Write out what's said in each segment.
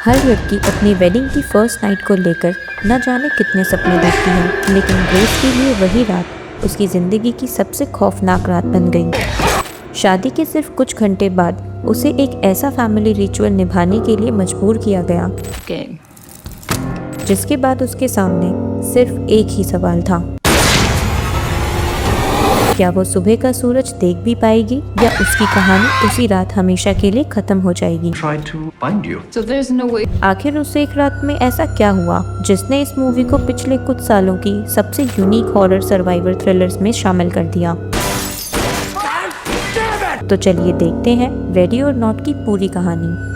हर लड़की अपनी वेडिंग की फर्स्ट नाइट को लेकर न जाने कितने सपने देखती है, लेकिन ग्रेस के लिए वही रात उसकी ज़िंदगी की सबसे खौफनाक रात बन गई। शादी के सिर्फ कुछ घंटे बाद उसे एक ऐसा फैमिली रिचुअल निभाने के लिए मजबूर किया गया, जिसके बाद उसके सामने सिर्फ एक ही सवाल था, क्या वो सुबह का सूरज देख भी पाएगी या उसकी कहानी उसी रात हमेशा के लिए खत्म हो जाएगी। आखिर उस एक रात में ऐसा क्या हुआ जिसने इस मूवी को पिछले कुछ सालों की सबसे यूनिक हॉरर सर्वाइवल थ्रिलर्स में शामिल कर दिया। तो चलिए देखते हैं रेडी और नॉट की पूरी कहानी।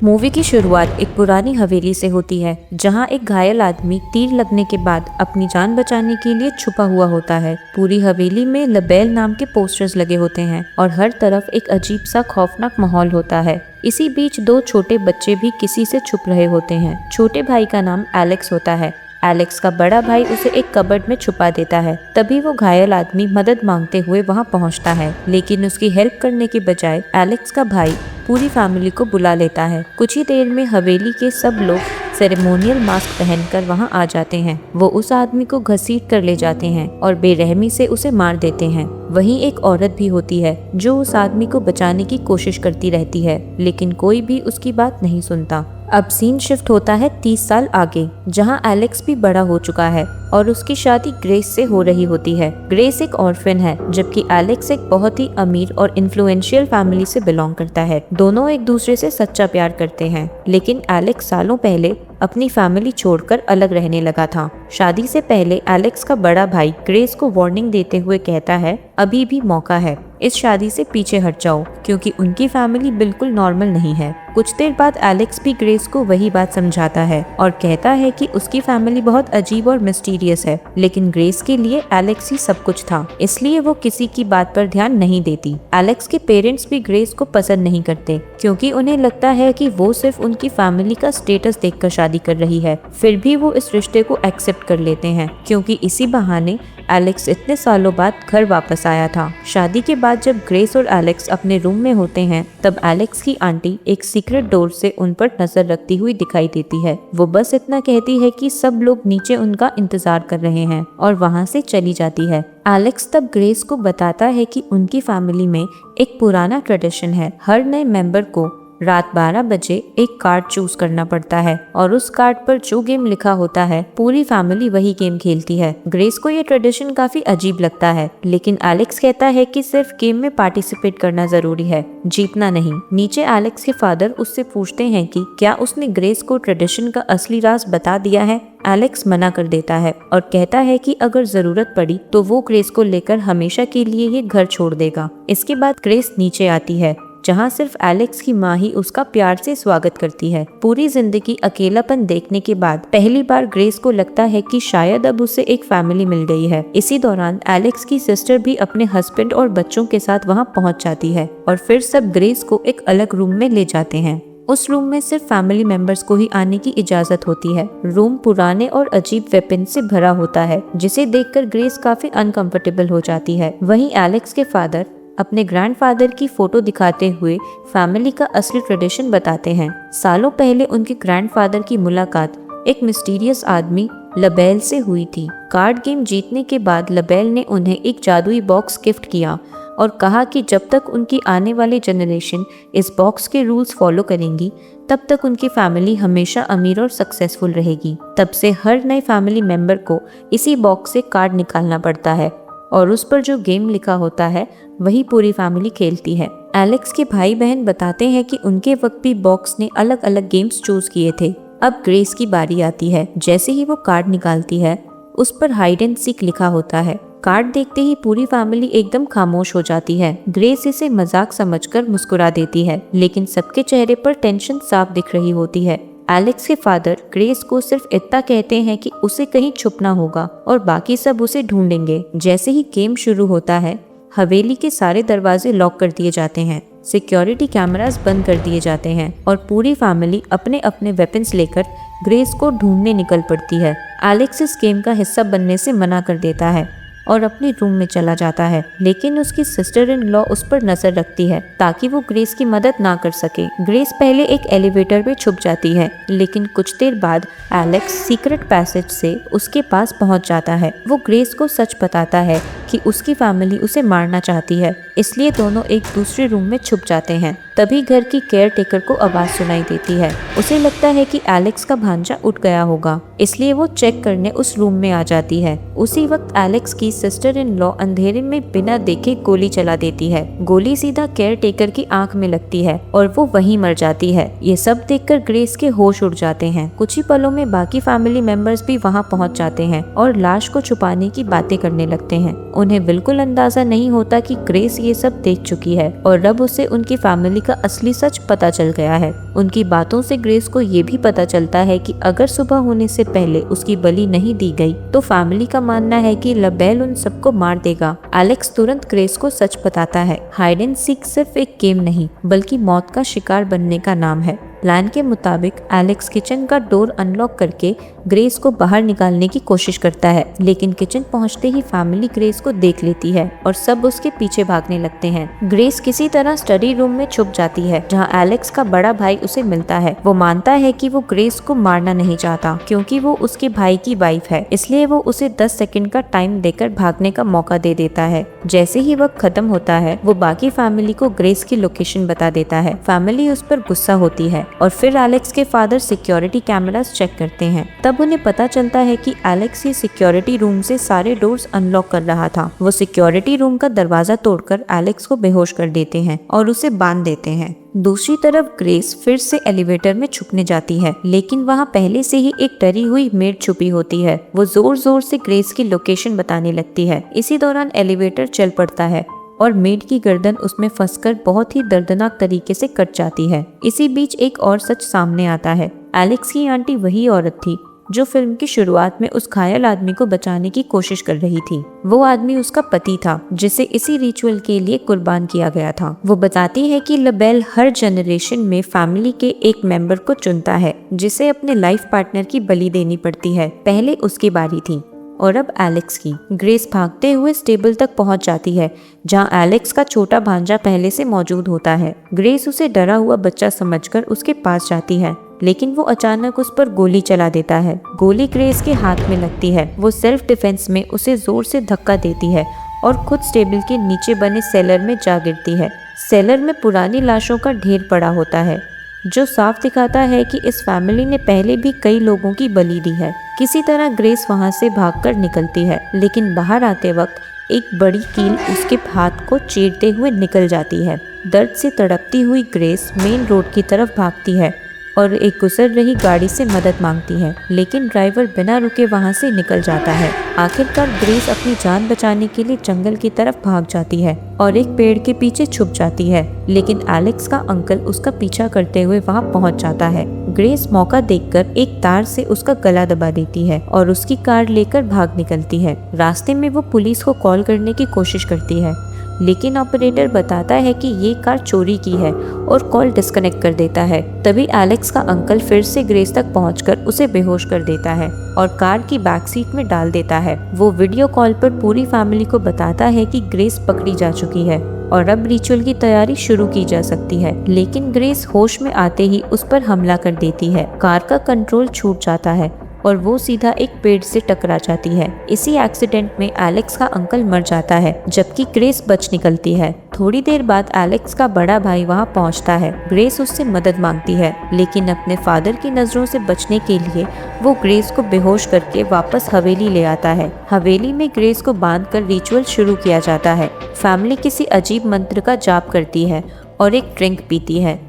मूवी की शुरुआत एक पुरानी हवेली से होती है, जहां एक घायल आदमी तीर लगने के बाद अपनी जान बचाने के लिए छुपा हुआ होता है। पूरी हवेली में लबेल नाम के पोस्टर्स लगे होते हैं और हर तरफ एक अजीब सा खौफनाक माहौल होता है। इसी बीच दो छोटे बच्चे भी किसी से छुप रहे होते हैं। छोटे भाई का नाम एलेक्स होता है। एलेक्स का बड़ा भाई उसे एक कबर्ड में छुपा देता है। तभी वो घायल आदमी मदद मांगते हुए वहां पहुंचता है, लेकिन उसकी हेल्प करने के बजाय एलेक्स का भाई पूरी फैमिली को बुला लेता है। कुछ ही देर में हवेली के सब लोग सेरेमोनियल मास्क पहनकर वहां आ जाते हैं। वो उस आदमी को घसीट कर ले जाते हैं और बेरहमी से उसे मार देते हैं। वहीं एक औरत भी होती है जो उस आदमी को बचाने की कोशिश करती रहती है, लेकिन कोई भी उसकी बात नहीं सुनता। अब सीन शिफ्ट होता है 30 साल आगे, जहां एलेक्स भी बड़ा हो चुका है और उसकी शादी ग्रेस से हो रही होती है। ग्रेस एक ऑर्फन है, जबकि एलेक्स एक बहुत ही अमीर और इन्फ्लुएंशियल फैमिली से बिलोंग करता है। दोनों एक दूसरे से सच्चा प्यार करते हैं, लेकिन एलेक्स सालों पहले अपनी फैमिली छोड़कर अलग रहने लगा था। शादी से पहले एलेक्स का बड़ा भाई ग्रेस को वार्निंग देते हुए कहता है, अभी भी मौका है, इस शादी से पीछे हट जाओ, क्योंकि उनकी फैमिली बिल्कुल नॉर्मल नहीं है। कुछ देर बाद एलेक्स भी ग्रेस को वही बात समझाता है और कहता है कि उसकी फैमिली बहुत अजीब और मिस्टीरियस है, लेकिन ग्रेस के लिए एलेक्स ही सब कुछ था, इसलिए वो किसी की बात पर ध्यान नहीं देती। एलेक्स के पेरेंट्स भी ग्रेस को पसंद नहीं करते, क्योंकि उन्हें लगता है कि वो सिर्फ उनकी फैमिली का स्टेटस देखकर शादी कर रही है। फिर भी वो इस रिश्ते को एक्सेप्ट कर लेते हैं, क्योंकि इसी बहाने एलेक्स इतने सालों बाद घर वापस आया था। शादी के बाद जब ग्रेस और एलेक्स अपने रूम में होते हैं, तब एलेक्स की आंटी एक सीक्रेट डोर से उन पर नजर रखती हुई दिखाई देती है। वो बस इतना कहती है कि सब लोग नीचे उनका इंतजार कर रहे हैं और वहां से चली जाती है। एलेक्स तब ग्रेस को बताता है कि उनकी फैमिली में एक पुराना ट्रेडिशन है, हर नए मेंबर को रात 12 बजे एक कार्ड चूज करना पड़ता है और उस कार्ड पर जो गेम लिखा होता है पूरी फैमिली वही गेम खेलती है। ग्रेस को ये ट्रेडिशन काफी अजीब लगता है, लेकिन एलेक्स कहता है कि सिर्फ गेम में पार्टिसिपेट करना जरूरी है, जीतना नहीं। नीचे एलेक्स के फादर उससे पूछते हैं कि क्या उसने ग्रेस को ट्रेडिशन का असली राज बता दिया है। एलेक्स मना कर देता है और कहता है कि अगर जरूरत पड़ी तो वो ग्रेस को लेकर हमेशा के लिए ये घर छोड़ देगा। इसके बाद ग्रेस नीचे आती है, जहां सिर्फ एलेक्स की माँ ही उसका प्यार से स्वागत करती है। पूरी जिंदगी अकेलापन देखने के बाद पहली बार ग्रेस को लगता है कि शायद अब उसे एक फैमिली मिल गई है। इसी दौरान एलेक्स की सिस्टर भी अपने हस्बैंड और बच्चों के साथ वहां पहुंच जाती है और फिर सब ग्रेस को एक अलग रूम में ले जाते हैं। उस रूम में सिर्फ फैमिली मेंबर्स को ही आने की इजाजत होती है। रूम पुराने और अजीब वेपन से भरा होता है, जिसे देखकर ग्रेस काफी अनकंफर्टेबल हो जाती है। वहीं एलेक्स के फादर अपने ग्रैंडफादर की फोटो दिखाते हुए फैमिली का असली ट्रेडिशन बताते हैं। सालों पहले उनके ग्रैंडफादर की मुलाकात एक मिस्टीरियस आदमी लबेल से हुई थी। कार्ड गेम जीतने के बाद लबेल ने उन्हें एक जादुई बॉक्स गिफ्ट किया और कहा कि जब तक उनकी आने वाली जनरेशन इस बॉक्स के रूल्स फॉलो करेंगी, तब तक उनकी फैमिली हमेशा अमीर और सक्सेसफुल रहेगी। तब से हर नए फैमिली मेंबर को इसी बॉक्स से कार्ड निकालना पड़ता है और उस पर जो गेम लिखा होता है वही पूरी फैमिली खेलती है। एलेक्स के भाई बहन बताते हैं कि उनके वक्त भी बॉक्स ने अलग अलग गेम्स चूज किए थे। अब ग्रेस की बारी आती है। जैसे ही वो कार्ड निकालती है, उस पर हाइड एंड सीक लिखा होता है। कार्ड देखते ही पूरी फैमिली एकदम खामोश हो जाती है। ग्रेस इसे मजाक समझकर मुस्कुरा देती है, लेकिन सबके चेहरे पर टेंशन साफ दिख रही होती है। एलेक्स के फादर ग्रेस को सिर्फ इतना कहते हैं कि उसे कहीं छुपना होगा और बाकी सब उसे ढूंढेंगे। जैसे ही गेम शुरू होता है, हवेली के सारे दरवाजे लॉक कर दिए जाते हैं, सिक्योरिटी कैमरास बंद कर दिए जाते हैं और पूरी फैमिली अपने अपने वेपन्स लेकर ग्रेस को ढूंढने निकल पड़ती है। एलेक्स इस गेम का हिस्सा बनने से मना कर देता है और अपने रूम में चला जाता है, लेकिन उसकी सिस्टर इन लॉ उस पर नजर रखती है ताकि वो ग्रेस की मदद ना कर सके। ग्रेस पहले एक एलिवेटर में छुप जाती है, लेकिन कुछ देर बाद एलेक्स सीक्रेट पैसेज से उसके पास पहुंच जाता है। वो ग्रेस को सच बताता है कि उसकी फैमिली उसे मारना चाहती है, इसलिए दोनों एक दूसरे रूम में छुप जाते हैं। तभी घर की केयर टेकर को आवाज सुनाई देती है। उसे लगता है कि एलेक्स का भांजा उठ गया होगा, इसलिए वो चेक करने उस रूम में आ जाती है। उसी वक्त एलेक्स की सिस्टर इन लॉ अंधेरे में बिना देखे गोली चला देती है। गोली सीधा केयर टेकर की आंख में लगती है और वो वहीं मर जाती है। ये सब देखकर ग्रेस के होश उड़ जाते हैं। कुछ ही पलों में बाकी फैमिली मेंबर्स भी वहां पहुंच जाते हैं और लाश को छुपाने की बातें करने लगते हैं। उन्हें बिल्कुल अंदाजा नहीं होता कि ग्रेस ये सब देख चुकी है और अब उसे उनकी फैमिली का असली सच पता चल गया है। उनकी बातों से ग्रेस को ये भी पता चलता है कि अगर सुबह होने से पहले उसकी बलि नहीं दी गई तो फैमिली का मानना है कि लबेल उन सबको मार देगा। एलेक्स तुरंत ग्रेस को सच बताता है, हाइड एंड सीक सिर्फ एक गेम नहीं बल्कि मौत का शिकार बनने का नाम है। प्लान के मुताबिक एलेक्स किचन का डोर अनलॉक करके ग्रेस को बाहर निकालने की कोशिश करता है, लेकिन किचन पहुंचते ही फैमिली ग्रेस को देख लेती है और सब उसके पीछे भागने लगते हैं। ग्रेस किसी तरह स्टडी रूम में छुप जाती है, जहां एलेक्स का बड़ा भाई उसे मिलता है। वो मानता है कि वो ग्रेस को मारना नहीं चाहता क्योंकि वो उसके भाई की वाइफ है, इसलिए वो उसे 10 सेकंड का टाइम देकर भागने का मौका दे देता है। जैसे ही वक्त खत्म होता है, वो बाकी फैमिली को ग्रेस की लोकेशन बता देता है। फैमिली उस पर गुस्सा होती है और फिर एलेक्स के फादर सिक्योरिटी कैमरास चेक करते हैं। तब उन्हें पता चलता है कि एलेक्स ये सिक्योरिटी रूम से सारे डोर्स अनलॉक कर रहा था। वो सिक्योरिटी रूम का दरवाजा तोड़कर एलेक्स को बेहोश कर देते हैं और उसे बांध देते हैं। दूसरी तरफ ग्रेस फिर से एलिवेटर में छुपने जाती है, लेकिन वहाँ पहले से ही एक डरी हुई मेड छुपी होती है। वो जोर जोर से ग्रेस की लोकेशन बताने लगती है। इसी दौरान एलिवेटर चल पड़ता है और मेड की गर्दन उसमें फंसकर बहुत ही दर्दनाक तरीके से कट जाती है। इसी बीच एक और सच सामने आता है। एलेक्स की आंटी वही औरत थी जो फिल्म की शुरुआत में उस घायल आदमी को बचाने की कोशिश कर रही थी। वो आदमी उसका पति था जिसे इसी रिचुअल के लिए कुर्बान किया गया था। वो बताती है कि लबेल हर जनरेशन में फैमिली के एक मेंबर को चुनता है जिसे अपने लाइफ पार्टनर की बलि देनी पड़ती है। पहले उसकी बारी थी और अब एलेक्स की। ग्रेस भागते हुए स्टेबल तक पहुंच जाती है जहां एलेक्स का छोटा भांजा पहले से मौजूद होता है। ग्रेस उसे डरा हुआ बच्चा समझकर उसके पास जाती है, लेकिन वो अचानक उस पर गोली चला देता है। गोली ग्रेस के हाथ में लगती है। वो सेल्फ डिफेंस में उसे जोर से धक्का देती है और खुद स्टेबल के नीचे बने सेलर में जा गिरती है। सेलर में पुरानी लाशों का ढेर पड़ा होता है, जो साफ दिखाता है कि इस फैमिली ने पहले भी कई लोगों की बलि दी है। किसी तरह ग्रेस वहां से भागकर निकलती है, लेकिन बाहर आते वक्त एक बड़ी कील उसके हाथ को चीरते हुए निकल जाती है। दर्द से तड़पती हुई ग्रेस मेन रोड की तरफ भागती है और एक गुजर रही गाड़ी से मदद मांगती है, लेकिन ड्राइवर बिना रुके वहां से निकल जाता है। आखिरकार ग्रेस अपनी जान बचाने के लिए जंगल की तरफ भाग जाती है और एक पेड़ के पीछे छुप जाती है, लेकिन एलेक्स का अंकल उसका पीछा करते हुए वहां पहुंच जाता है। ग्रेस मौका देखकर एक तार से उसका गला दबा देती है और उसकी कार लेकर भाग निकलती है। रास्ते में वो पुलिस को कॉल करने की कोशिश करती है, लेकिन ऑपरेटर बताता है कि ये कार चोरी की है और कॉल डिस्कनेक्ट कर देता है। तभी एलेक्स का अंकल फिर से ग्रेस तक पहुंचकर उसे बेहोश कर देता है और कार की बैक सीट में डाल देता है। वो वीडियो कॉल पर पूरी फैमिली को बताता है कि ग्रेस पकड़ी जा चुकी है और अब रिचुअल की तैयारी शुरू की जा सकती है, लेकिन ग्रेस होश में आते ही उस पर हमला कर देती है। कार का कंट्रोल छूट जाता है और वो सीधा एक पेड़ से टकरा जाती है। इसी एक्सीडेंट में एलेक्स का अंकल मर जाता है, जबकि ग्रेस बच निकलती है। थोड़ी देर बाद एलेक्स का बड़ा भाई वहां पहुंचता है। ग्रेस उससे मदद मांगती है, लेकिन अपने फादर की नजरों से बचने के लिए वो ग्रेस को बेहोश करके वापस हवेली ले आता है। हवेली में ग्रेस को बांधकर रिचुअल शुरू किया जाता है। फैमिली किसी अजीब मंत्र का जाप करती है और एक ड्रिंक पीती है,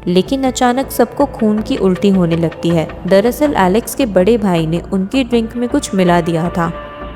लेकिन अचानक सबको खून की उल्टी होने लगती है। दरअसल एलेक्स के बड़े भाई ने उनकी ड्रिंक में कुछ मिला दिया था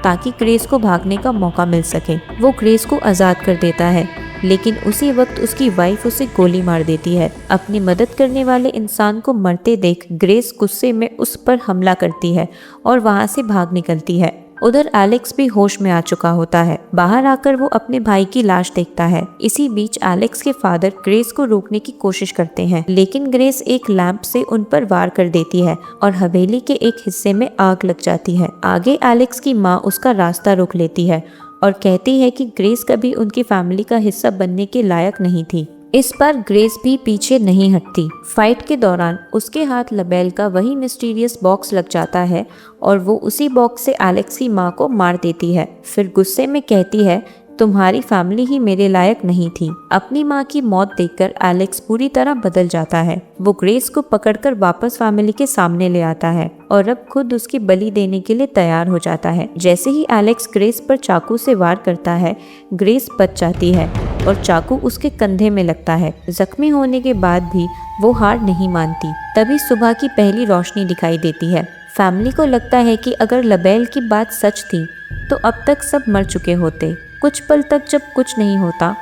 ताकि ग्रेस को भागने का मौका मिल सके। वो ग्रेस को आज़ाद कर देता है, लेकिन उसी वक्त उसकी वाइफ उसे गोली मार देती है। अपनी मदद करने वाले इंसान को मरते देख ग्रेस गुस्से में उस पर हमला करती है और वहां से भाग निकलती है। उधर एलेक्स भी होश में आ चुका होता है। बाहर आकर वो अपने भाई की लाश देखता है। इसी बीच एलेक्स के फादर ग्रेस को रोकने की कोशिश करते हैं, लेकिन ग्रेस एक लैंप से उन पर वार कर देती है और हवेली के एक हिस्से में आग लग जाती है। आगे एलेक्स की माँ उसका रास्ता रोक लेती है और कहती है कि ग्रेस कभी उनकी फैमिली का हिस्सा बनने के लायक नहीं थी। इस बार ग्रेस भी पीछे नहीं हटती। फाइट के दौरान उसके हाथ लबेल का वही मिस्टीरियस बॉक्स लग जाता है और वो उसी बॉक्स से एलेक्स की माँ को मार देती है। फिर गुस्से में कहती है, तुम्हारी फैमिली ही मेरे लायक नहीं थी। अपनी माँ की मौत देखकर एलेक्स पूरी तरह बदल जाता है। वो ग्रेस को पकड़कर वापस फैमिली के सामने ले आता है और अब खुद उसकी बलि देने के लिए तैयार हो जाता है। जैसे ही एलेक्स ग्रेस पर चाकू से वार करता है, ग्रेस बच जाती है और चाकू उसके कंधे में लगता है। जख्मी होने के बाद भी वो हार नहीं मानती। तभी सुबह की पहली रोशनी दिखाई देती है। फैमिली को लगता है कि अगर लबेल की बात सच थी तो अब तक सब मर चुके होते। कुछ पल तक जब कुछ नहीं होता,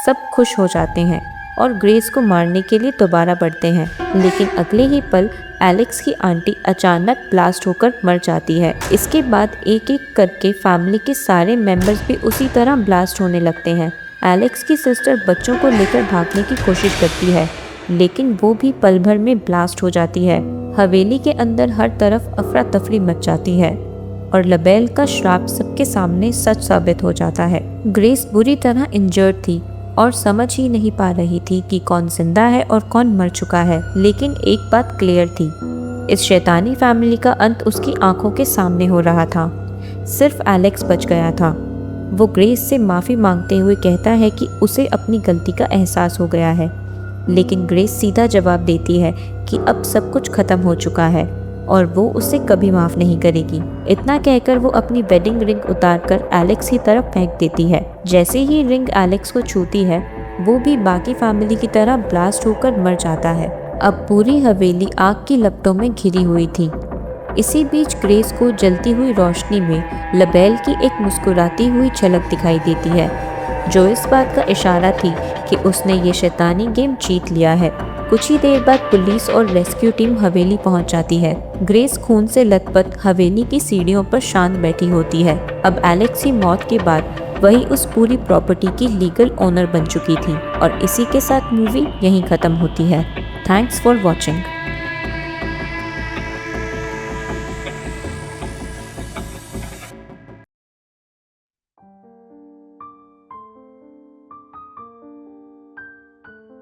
सब खुश हो जाते हैं और ग्रेस को मारने के लिए दोबारा बढ़ते हैं। लेकिन अगले ही पल एलेक्स की आंटी अचानक ब्लास्ट होकर मर जाती है। इसके बाद एक एक करके फैमिली के सारे मेंबर्स भी उसी तरह ब्लास्ट होने लगते हैं। एलेक्स की सिस्टर बच्चों को लेकर भागने की कोशिश करती है, लेकिन वो भी पल भर में ब्लास्ट हो जाती है। हवेली के अंदर हर तरफ अफरा तफरी मच जाती है और लबेल का श्राप सबके सामने सच साबित हो जाता है। ग्रेस बुरी तरह इंजर्ड थी और समझ ही नहीं पा रही थी कि कौन जिंदा है और कौन मर चुका है। लेकिन एक बात क्लियर थी, इस शैतानी फैमिली का अंत उसकी आंखों के सामने हो रहा था। सिर्फ एलेक्स बच गया था। वो ग्रेस से माफ़ी मांगते हुए कहता है कि उसे अपनी गलती का एहसास हो गया है, लेकिन ग्रेस सीधा जवाब देती है कि अब सब कुछ खत्म हो चुका है और वो उसे कभी माफ़ नहीं करेगी। इतना कहकर वो अपनी वेडिंग रिंग उतारकर एलेक्स की तरफ फेंक देती है। जैसे ही रिंग एलेक्स को छूती है, वो भी बाकी फैमिली की तरह ब्लास्ट होकर मर जाता है। अब पूरी हवेली आग की लपटों में घिरी हुई थी। इसी बीच ग्रेस को जलती हुई रोशनी में लबेल की एक मुस्कुराती हुई झलक दिखाई देती है, जो इस बात का इशारा थी कि उसने ये शैतानी गेम जीत लिया है। कुछ ही देर बाद पुलिस और रेस्क्यू टीम हवेली पहुंच जाती है। ग्रेस खून से लथपथ हवेली की सीढ़ियों पर शांत बैठी होती है। अब एलेक्स की मौत के बाद वही उस पूरी प्रॉपर्टी की लीगल ओनर बन चुकी थी और इसी के साथ मूवी यहीं खत्म होती है। Thanks for watching.